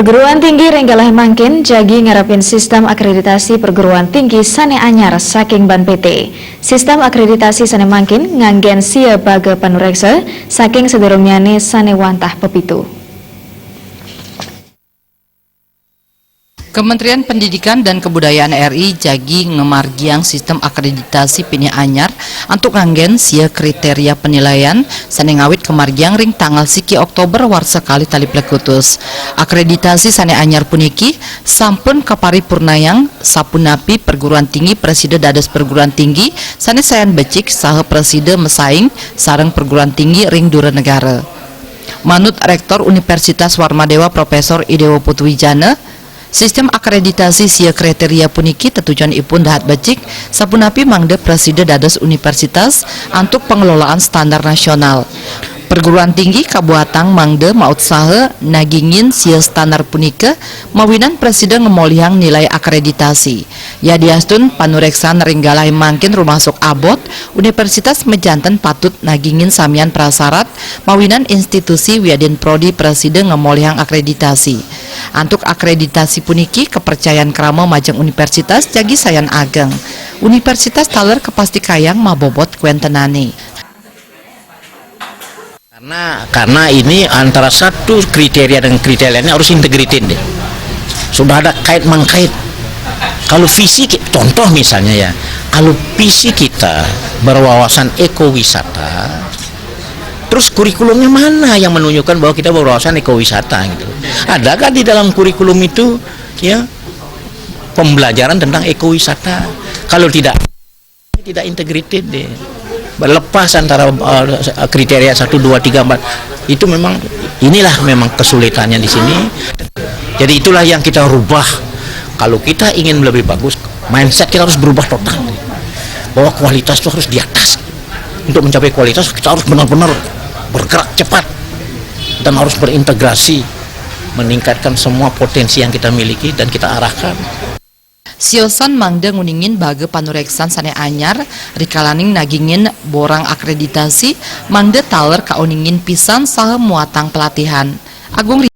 Perguruan Tinggi Renggalah Mangkin jagi ngarapin sistem akreditasi perguruan tinggi sane anyar saking Ban PT. Sistem akreditasi sane Mangkin nganggen sia baga panureksa saking sederungnyane sane wantah pepitu. Kementerian Pendidikan dan Kebudayaan RI jagi ngemargiang sistem akreditasi pini anyar untuk nganggen sia kriteria penilaian sane ngawit kemargiang ring tanggal siki Oktober warsa kali tali plekutus. Akreditasi sane anyar puniki sampun kaparipurnayang sapunapi perguruan tinggi preside dados perguruan tinggi sane sayan becik saha preside mesaing sareng perguruan tinggi ring dura negara. Manut Rektor Universitas Warmadewa Profesor Idewo Putwijana, sistem akreditasi sia kriteria puniki tetujuan ipun dahat becik sapunapi mangde preside dados universitas untuk pengelolaan standar nasional. Perguruan tinggi kabuatang mangde maut saha nagingin sia standar punika mawinan presiden ngemolihang nilai akreditasi. Ya diastun panureksan Renggalah Mangkin rumasuk abot universitas mejanten patut nagingin samian prasarat mawinan institusi wiadin prodi presiden ngemolihang akreditasi. Untuk akreditasi puniki kepercayaan krama majeng universitas jagi sayan ageng. Universitas taler kepasti kayang mabobot kuentenane. Karena ini antara satu kriteria dengan kriteria lainnya harus integritin deh. Sudah ada kait mengkait. Kalau visi contoh misalnya ya, kalau visi kita berwawasan ekowisata, terus kurikulumnya mana yang menunjukkan bahwa kita berwawasan ekowisata gitu? Adakah di dalam kurikulum itu ya pembelajaran tentang ekowisata? Kalau tidak integrated deh. Berlepas antara kriteria 1, 2, 3, 4 itu memang inilah memang kesulitannya di sini. Jadi itulah yang kita rubah. Kalau kita ingin lebih bagus, mindset kita harus berubah total, bahwa kualitas itu harus di atas. Untuk mencapai kualitas kita harus benar-benar bergerak cepat dan harus berintegrasi, meningkatkan semua potensi yang kita miliki dan kita arahkan. Siosan mangde nguningin bage panureksan sane anyar rikalaning nagingin borang akreditasi mangde taler kauningin pisan saha muatang pelatihan. Agung